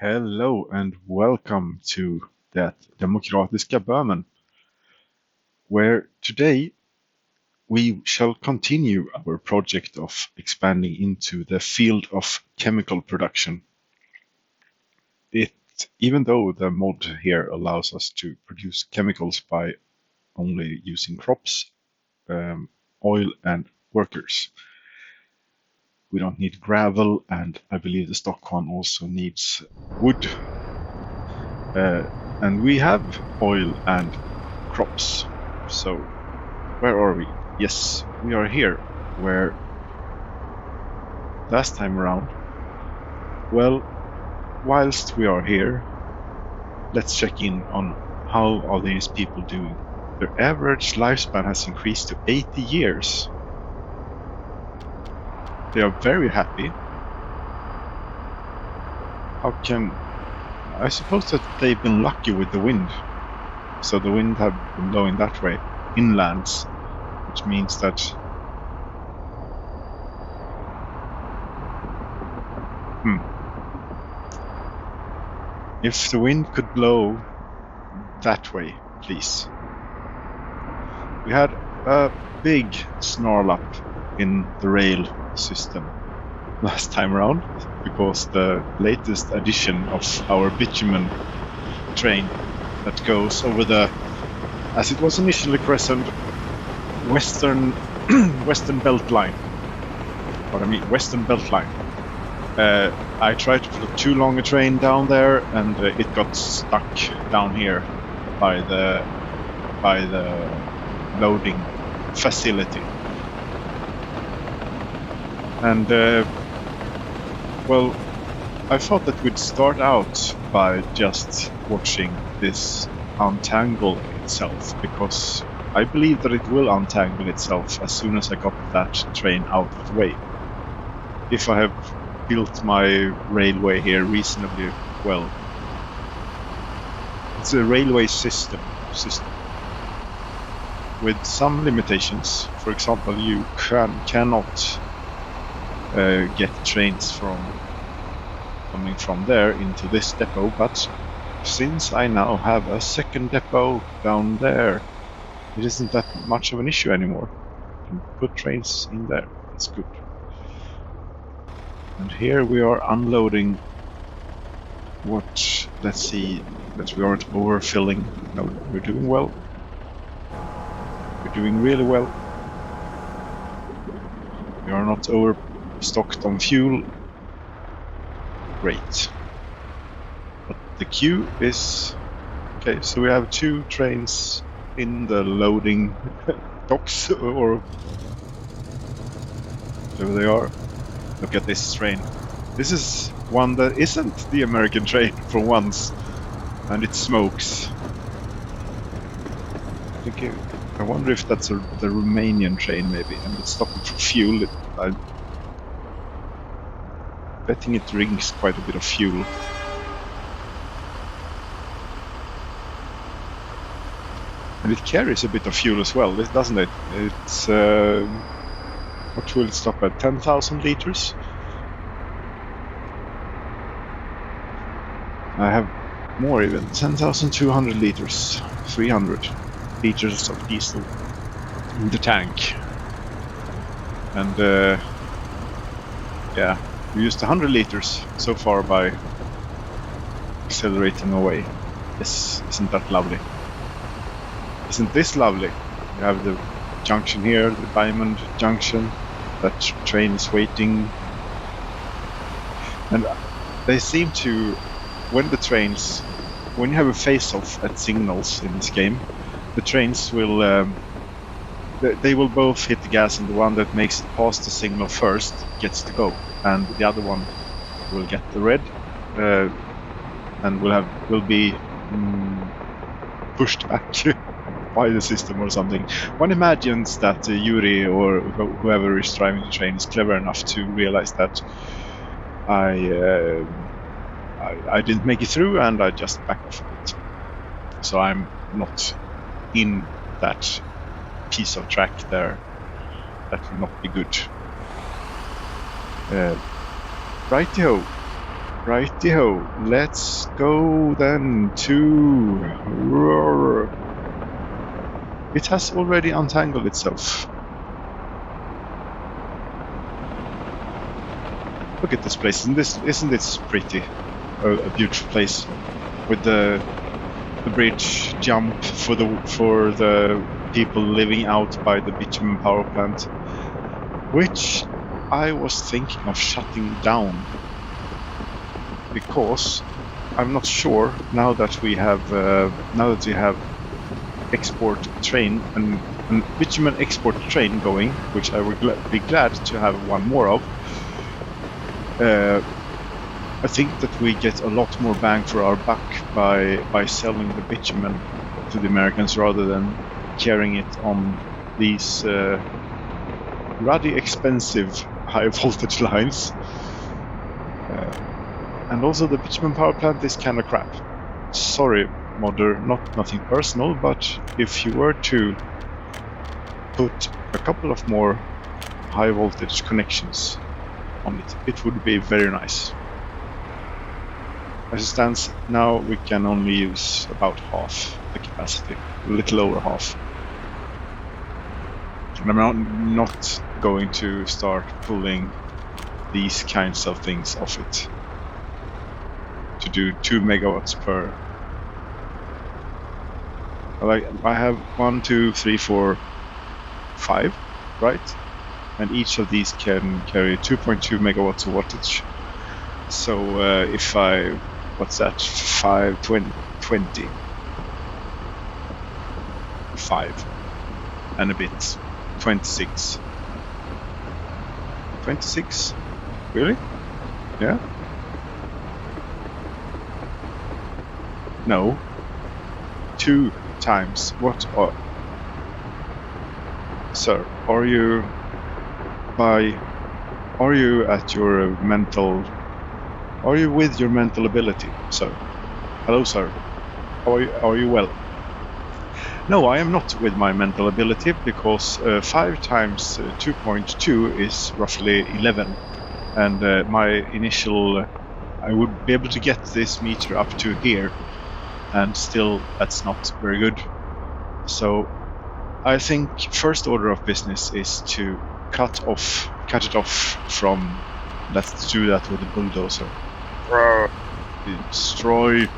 Hello and welcome to Det demokratiska Böhmen, where today we shall continue our project of expanding into the field of chemical production. Even though the mod here allows us to produce chemicals by only using crops, oil and workers. We don't need gravel, and I believe the stock one also needs wood. And we have oil and crops. So, where are we? Yes, we are here, where last time around, well, whilst we are here, let's check in on how are these people doing. Their average lifespan has increased to 80 years. They are very happy. I suppose that they've been lucky with the wind. So the wind have been blowing that way, inlands, which means that if the wind could blow that way, please. We had a big snarl up in the rail system last time around because the latest addition of our bitumen train that goes over the, as it was initially christened, Western Belt Line. Western Belt Line. I tried to put too long a train down there, and it got stuck down here by the loading facility. And well, I thought that we'd start out by just watching this untangle itself, because I believe that it will untangle itself as soon as I got that train out of the way. If I have built my railway here reasonably well. It's a railway system with some limitations. For example, you cannot get trains coming from there into this depot, but since I now have a second depot down there, it isn't that much of an issue anymore. You can put trains in there. That's good. And here we are unloading let's see that we aren't overfilling. No, we're doing well. We're doing really well. We are not overstocked on fuel. Great. But the queue is... Okay, so we have 2 trains in the loading docks, or there they are. Look at this train. This is one that isn't the American train for once, and it smokes. I wonder if that's the Romanian train maybe, and it's stopping for fuel. I'm betting it drinks quite a bit of fuel. And it carries a bit of fuel as well, doesn't it? It's... what will it stop at? 10,000 liters? I have more even. 10,200 liters. 300 liters of diesel in the tank. And yeah, we used 100 liters so far by accelerating away. Yes, isn't that lovely? Isn't this lovely? We have the junction here, the Diamond Junction. That train is waiting, and they seem to, when you have a face-off at signals in this game, the trains will they will both hit the gas, and the one that makes it past the signal first gets to go, and the other one will get the red and will be pushed back by the system or something. One imagines that Yuri or whoever is driving the train is clever enough to realize that I didn't make it through, and I just back off of it. So I'm not in that piece of track there. That will not be good. Righty-ho. Righty-ho, let's go then to... It has already untangled itself. Look at this place, isn't this pretty? A beautiful place with the bridge jump for the people living out by the bitumen power plant, which I was thinking of shutting down because I'm not sure now that we have export train and bitumen export train going, which I would be glad to have one more of. I think that we get a lot more bang for our buck by selling the bitumen to the Americans rather than carrying it on these rather expensive high voltage lines. And also the bitumen power plant is kind of crap. Sorry, modder, nothing personal, but if you were to put a couple of more high voltage connections on it, it would be very nice. As it stands now, we can only use about half the capacity, a little over half. And I'm not going to start pulling these kinds of things off it to do 2 megawatts per. I have 1, 2, 3, 4, 5, right? And each of these can carry 2.2 megawatts of wattage. So if I, what's that? 20. 5 and a bit. 26. 26? Really? Yeah? No. 2 times. What are... Sir, are you at your mental... Are you with your mental ability, sir? Hello, sir. Are you well? No, I am not with my mental ability, because 5 times 2.2 is roughly 11. And my initial... I would be able to get this meter up to here, and still that's not very good. So I think first order of business is to cut it off from... Let's do that with the bulldozer. Destroy.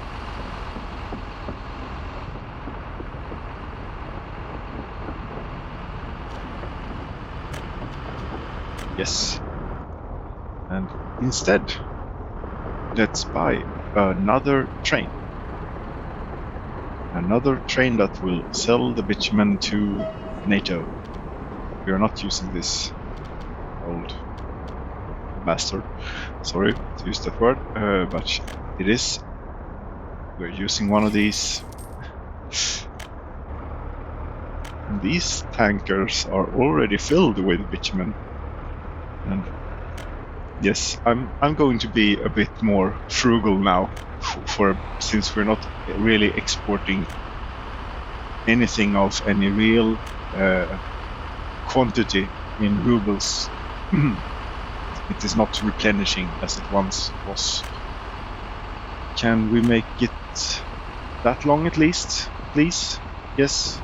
Yes. And instead, let's buy another train. Another train that will sell the bitumen to NATO. We are not using this old bastard. Sorry to use that word, but it is. We're using one of these. And these tankers are already filled with bitumen. And yes, I'm going to be a bit more frugal now, since we're not really exporting anything of any real quantity in rubles. It is not replenishing as it once was. Can we make it that long at least, please? Yes.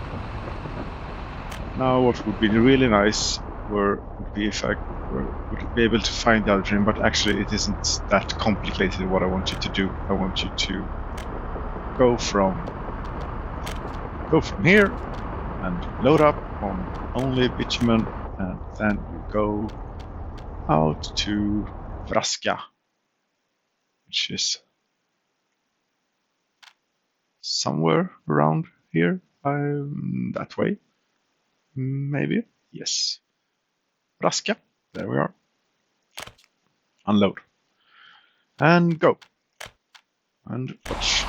Now what would be really nice would be if I would be able to find the other train, but actually it isn't that complicated what I want you to do. I want you to go from here and load up on only bitumen, and then you go out to Vraska, which is somewhere around here, that way, maybe. Yes, Vraska. There we are. Unload. And go. And watch.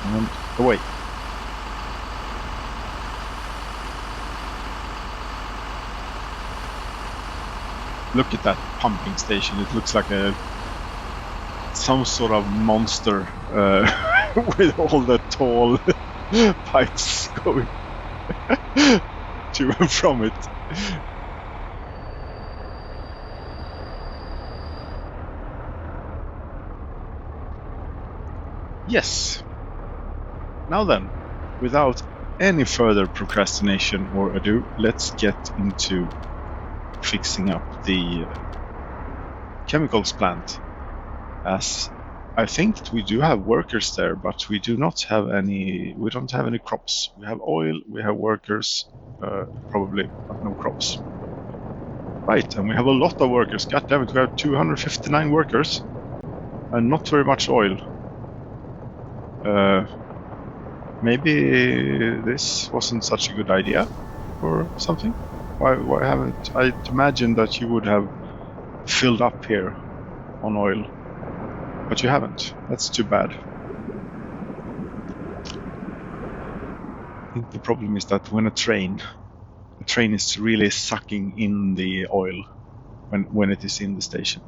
And away. Look at that pumping station. It looks like some sort of monster with all the tall pipes going to and from it. Yes. Now then, without any further procrastination or ado, let's get into fixing up the chemicals plant. As I think we do have workers there, but we do not have any. We don't have any crops. We have oil. We have workers, probably, but no crops. Right, and we have a lot of workers. God damn it, we have 259 workers, and not very much oil. Maybe this wasn't such a good idea, or something. Why haven't I imagined that you would have filled up here on oil, but you haven't. That's too bad. I think the problem is that when the train is really sucking in the oil when it is in the station.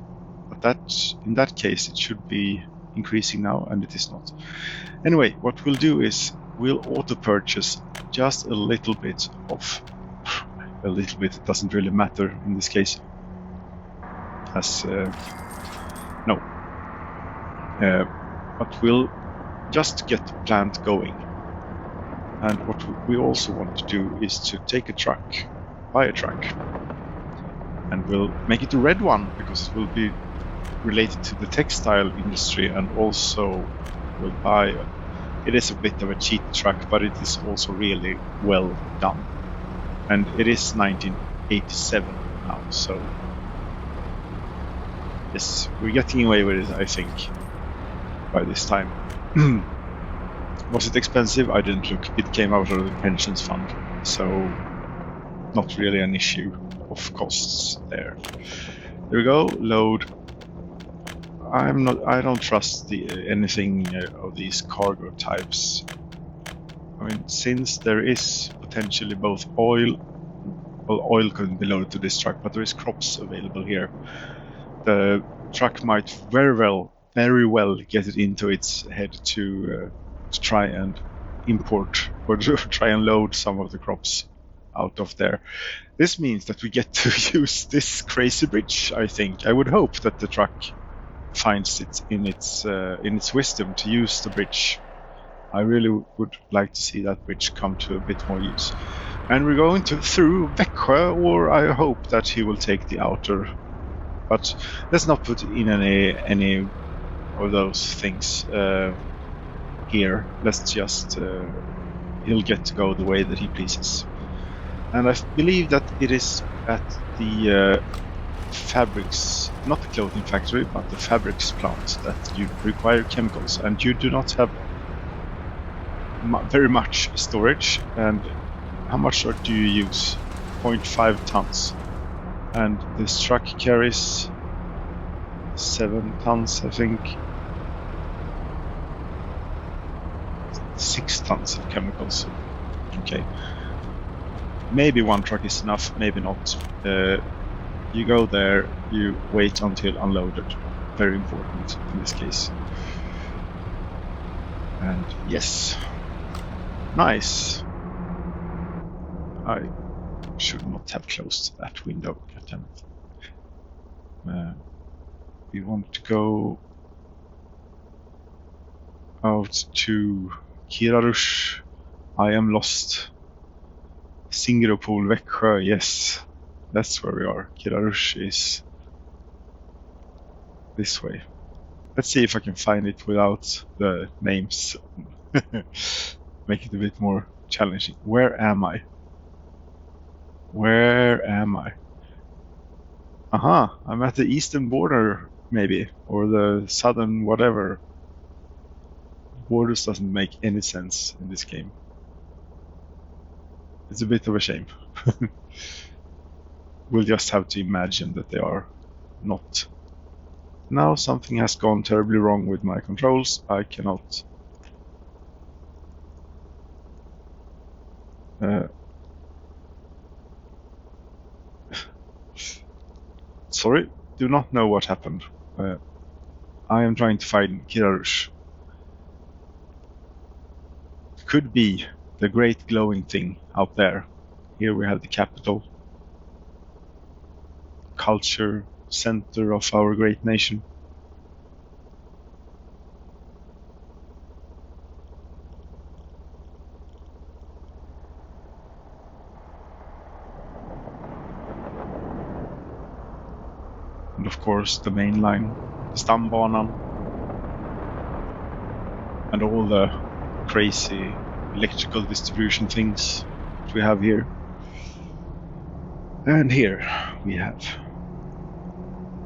But in that case, it should be increasing now, and it is not. Anyway, what we'll do is we'll auto-purchase just a little bit of... A little bit, it doesn't really matter in this case. But we'll just get the plant going. And what we also want to do is to take a truck, buy a truck, and we'll make it a red one because it will be related to the textile industry, and also we'll buy... It is a bit of a cheap truck, but it is also really well done. And it is 1987 now, so yes, we're getting away with it, I think, by this time. Was it expensive? I didn't look. It came out of the pensions fund, so not really an issue of costs there. There we go. Load. I don't trust anything of these cargo types. I mean, since there is potentially both oil couldn't be loaded to this truck, but there is crops available here. The truck might very well get it into its head to try and import or to try and load some of the crops out of there. This means that we get to use this crazy bridge, I think. I would hope that the truck finds it in its wisdom to use the bridge. I really would like to see that bridge come to a bit more use. And we're going through Växjö, or I hope that he will take the outer. But let's not put in any of those things here. Let's just he'll get to go the way that he pleases. And I believe that it is at the fabrics, not the clothing factory, but the fabrics plant that you require chemicals, and you do not have very much storage. And how much do you use? 0.5 tons. And this truck carries 7 tons, I think. 6 tons of chemicals. Okay. Maybe one truck is enough, maybe not. You go there, you wait until unloaded. Very important in this case. And yes. Nice. I should not have closed that window. We want to go out to Kirarush. I am lost. Singeropol, Växjö, yes. That's where we are. Kirarush is this way. Let's see if I can find it without the names. Make it a bit more challenging. Where am I? Where am I? Aha, I'm at the eastern border, maybe, or the southern whatever. Borders doesn't make any sense in this game. It's a bit of a shame. We'll just have to imagine that they are not. Now something has gone terribly wrong with my controls. I cannot... Sorry, do not know what happened. I am trying to find Kirarush. Could be the great glowing thing out there. Here we have the capital. Culture center of our great nation. course, the main line, the stambanan, and all the crazy electrical distribution things that we have here. And here we have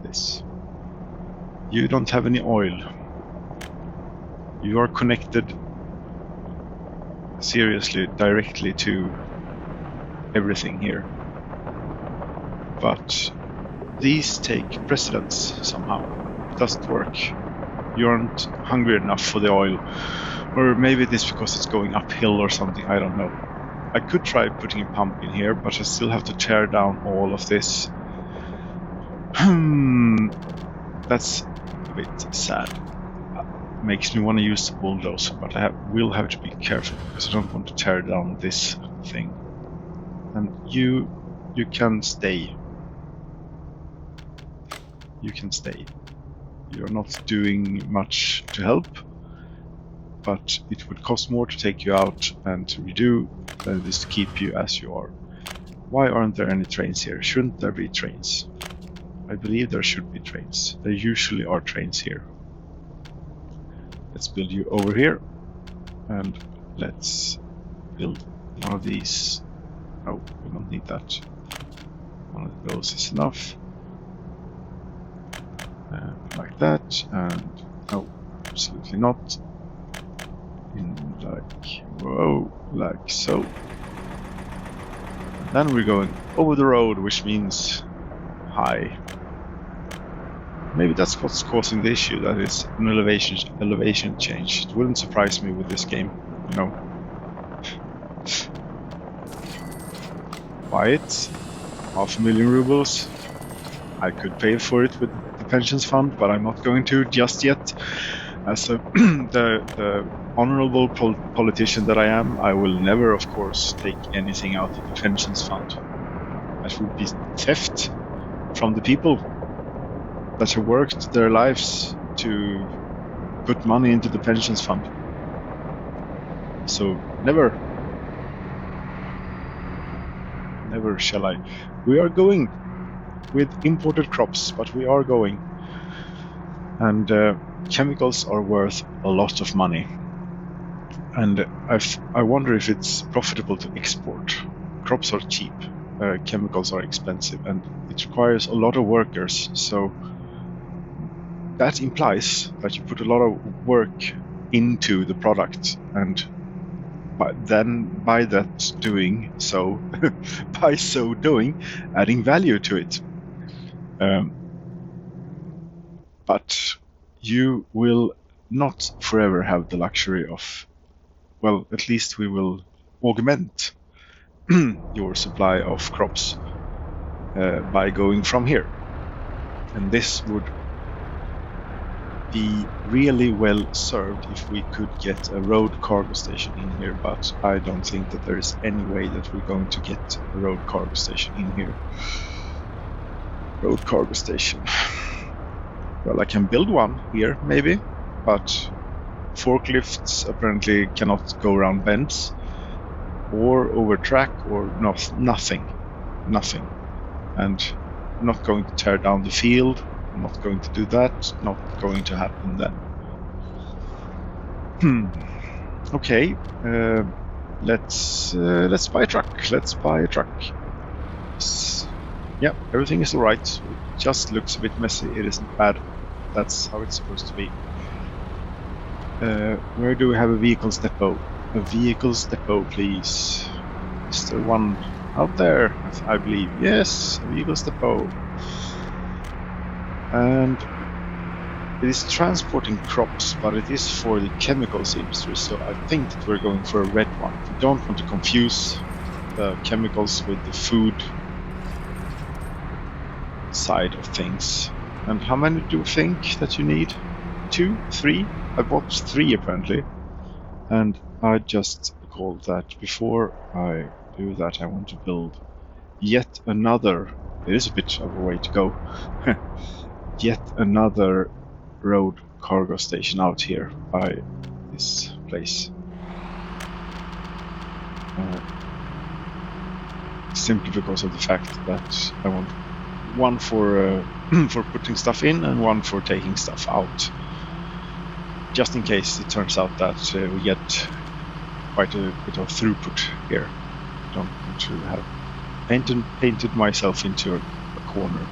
this. You don't have any oil. You are connected seriously directly to everything here. But these take precedence somehow. It doesn't work. You aren't hungry enough for the oil. Or maybe it is because it's going uphill or something, I don't know. I could try putting a pump in here, but I still have to tear down all of this. That's a bit sad. Makes me want to use the bulldozer, but I will have to be careful because I don't want to tear down this thing. And you can stay. You can stay. You're not doing much to help, but it would cost more to take you out and to redo than it is to keep you as you are. Why aren't there any trains here? Shouldn't there be trains? I believe there should be trains. There usually are trains here. Let's build you over here, and let's build one of these. Oh, we don't need that. One of those is enough. Like that, and no, absolutely not. Like so. And then we're going over the road, which means high. Maybe that's what's causing the issue, that is an elevation change. It wouldn't surprise me with this game, you know. Buy it, 500,000 rubles. I could pay for it with the pensions fund, but I'm not going to just yet. As the honorable politician that I am, I will never, of course, take anything out of the pensions fund. That would be theft from the people that have worked their lives to put money into the pensions fund. So never shall I. We are going with imported crops, but we are going. And chemicals are worth a lot of money. And I wonder if it's profitable to export. Crops are cheap, chemicals are expensive, and it requires a lot of workers. So that implies that you put a lot of work into the product, and by so doing, adding value to it. But you will not forever have the luxury of, well, at least we will augment your supply of crops by going from here. And this would be really well served if we could get a road cargo station in here, but I don't think that there is any way that we're going to get a road cargo station in here. Road cargo station. Well, I can build one here, maybe, but forklifts apparently cannot go around bends or over track or nothing. And I'm not going to tear down the field. I'm not going to do that. Not going to happen then. Okay. Let's buy a truck. Let's buy a truck. Yeah, everything is alright. It just looks a bit messy. It isn't bad. That's how it's supposed to be. Where do we have a vehicles depot? A vehicles depot, please. Is there one out there? I believe. Yes, a vehicles depot. And it is transporting crops, but it is for the chemicals industry, so I think that we're going for a red one. We don't want to confuse the chemicals with the food side of things. And how many do you think that you need? 2? 3? I bought 3 apparently. And I just called that before I do that I want to build yet another. It is a bit of a way to go. Yet another road cargo station out here by this place. Simply because of the fact that I want one for for putting stuff in and one for taking stuff out, just in case it turns out that we get quite a bit of throughput here. I don't want to have painted myself into a corner.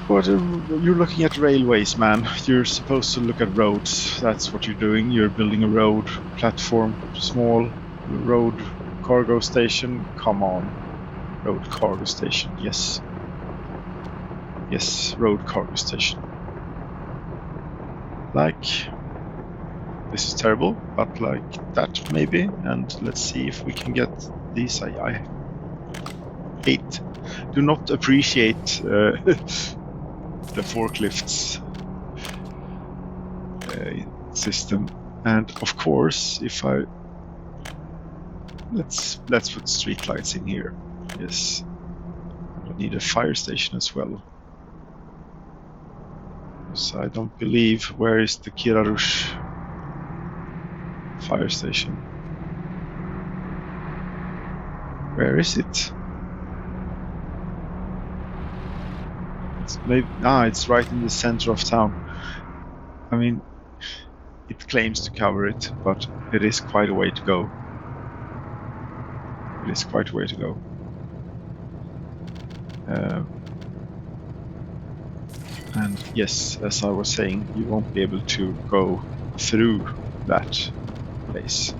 But you're looking at railways, man. You're supposed to look at roads. That's what you're doing. You're building a road platform, small road cargo station. Come on, road cargo station. Yes, yes, road cargo station. Like, this is terrible, but like that maybe. And let's see if we can get these. I do not appreciate the forklifts system. And of course, if let's put streetlights in here. Yes, I need a fire station as well. So I don't believe, where is the Kirarush fire station? Where is it? It's maybe, it's right in the center of town. I mean, it claims to cover it, but it is quite a way to go. It is quite a way to go. And yes, as I was saying, you won't be able to go through that place.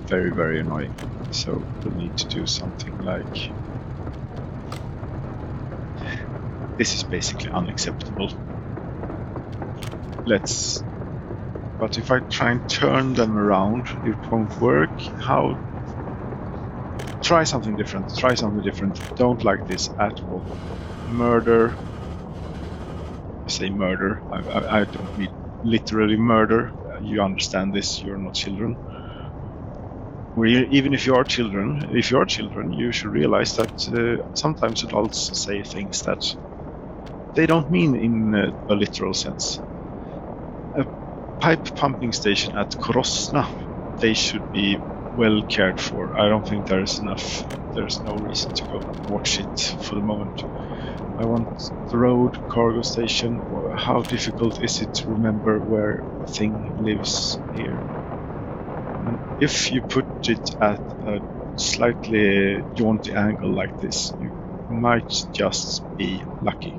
Very, very annoying. So we'll need to do something like... This is basically unacceptable. But if I try and turn them around, it won't work. How? Try something different. Try something different. Don't like this at all. Murder. I say murder. I don't mean literally murder. You understand this. You're not children. Even if you are children, you should realize that sometimes adults say things that they don't mean in a literal sense. A pipe pumping station at Korosna, they should be well cared for. I don't think there's no reason to go watch it for the moment. I want the road cargo station. How difficult is it to remember where a thing lives here? And if you put it at a slightly jaunty angle like this, you might just be lucky.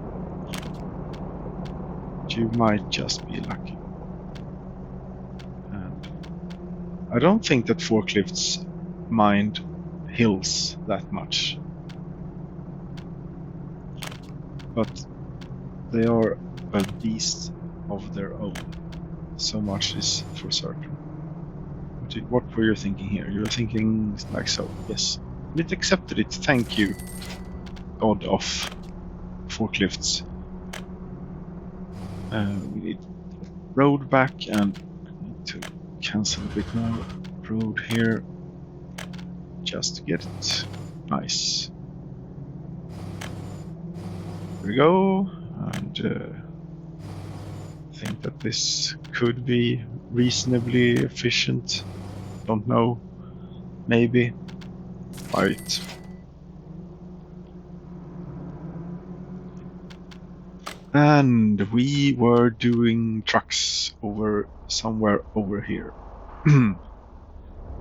You might just be lucky. And I don't think that forklifts mind hills that much. But they are a beast of their own. So much is for certain. What were you thinking here? You're thinking like so. Yes. It accepted it. Thank you, God of forklifts. We need road back, and I need to cancel a bit more road here just to get it nice. There we go, and I think that this could be reasonably efficient. Don't know, maybe. Right. And we were doing trucks somewhere over here.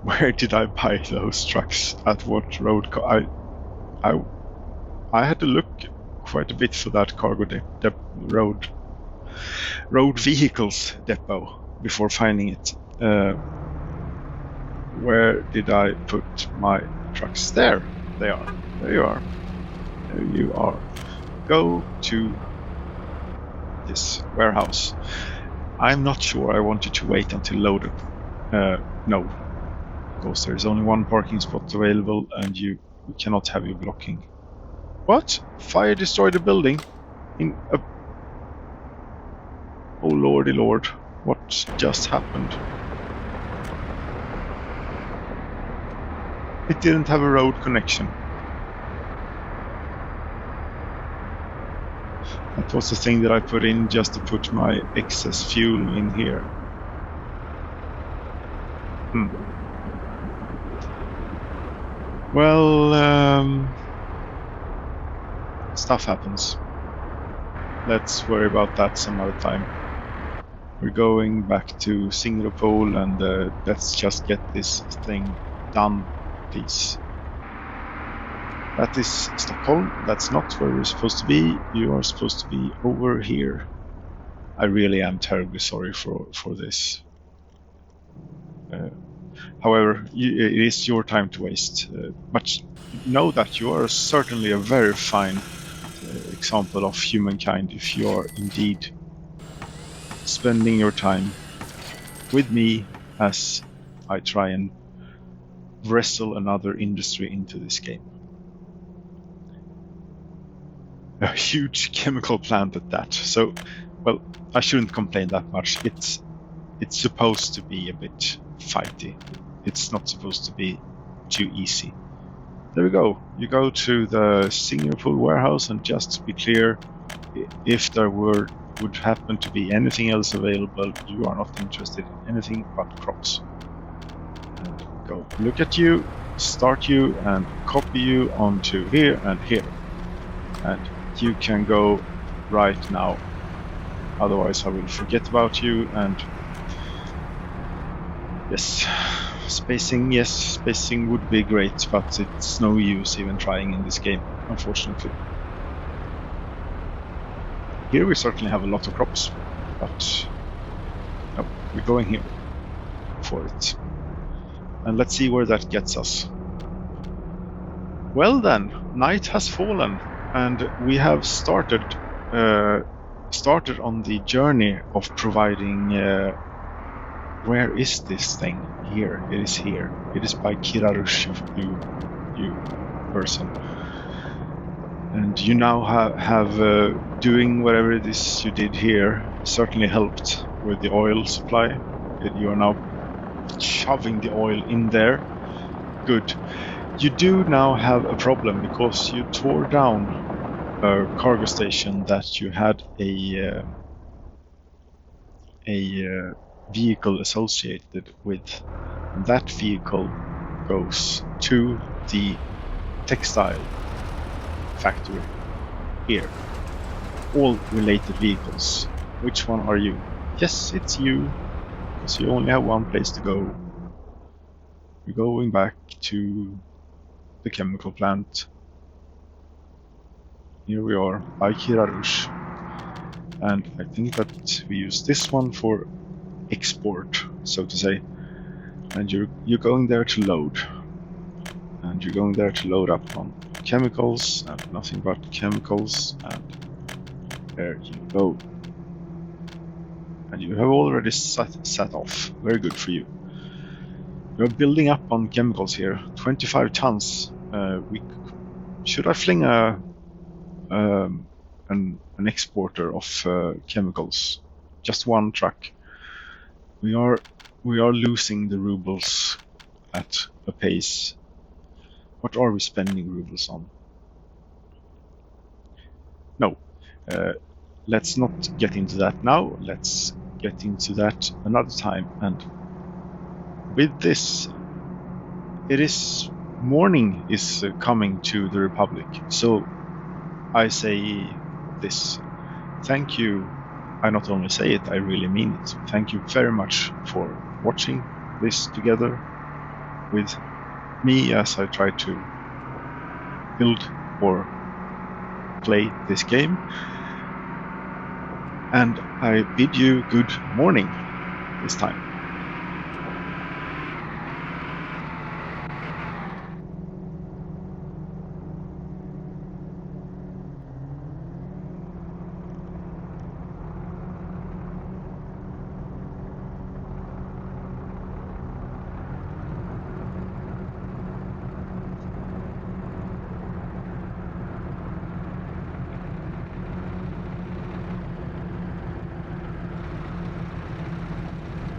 Where did I buy those trucks? At what road? I had to look quite a bit for that cargo road vehicles depot before finding it. Where did I put my trucks? There they are. There you are. There you are. Go to this warehouse. I'm not sure I wanted to wait until loaded. No, because there is only one parking spot available, and we cannot have you blocking. What? Fire destroyed a building? Oh lordy lord, what just happened? It didn't have a road connection. That was the thing that I put in just to put my excess fuel in here. Well, stuff happens. Let's worry about that some other time. We're going back to Singapore, and let's just get this thing done, please. That is Stockholm. That's not where we're supposed to be. You are supposed to be over here. I really am terribly sorry for this. However, it is your time to waste. But know that you are certainly a very fine example of humankind if you are indeed spending your time with me as I try and wrestle another industry into this game. A huge chemical plant at that. So, well, I shouldn't complain that much. It's supposed to be a bit fighty. It's not supposed to be too easy. There we go. You go to the Singapore warehouse, and just to be clear, if there would happen to be anything else available, you are not interested in anything but crops. And go look at you, start you, and copy you onto here and here. And you can go right now. Otherwise I will forget about you. And yes, spacing would be great, but it's no use even trying in this game, unfortunately. Here we certainly have a lot of crops, but no, we're going here for it. And let's see where that gets us. Well then, night has fallen, and we have started on the journey of providing. Where is this thing? Here. It is here. It is by Kirarush, you person. And you now have doing whatever it is you did here certainly helped with the oil supply. You are now shoving the oil in there. Good. You do now have a problem because you tore down a cargo station that you had a vehicle associated with. And that vehicle goes to the textile factory here. All related vehicles. Which one are you? Yes, it's you, because you only have one place to go. We're going back to the chemical plant. Here we are by Kirarush, and I think that we use this one for export, so to say. And you're going there to load, and you're going there to load up on chemicals and nothing but chemicals, and there you go. And you have already set off. Very good for you. You're building up on chemicals here. 25 tons. Should I fling an exporter of chemicals? Just one truck. We are losing the rubles at a pace. What are we spending rubles on? No. Let's not get into that now. Let's get into that another time. And with this, it is morning is coming to the Republic. So I say this. Thank you. I not only say it, I really mean it. Thank you very much for watching this together with me as I try to build or play this game. And I bid you good morning this time.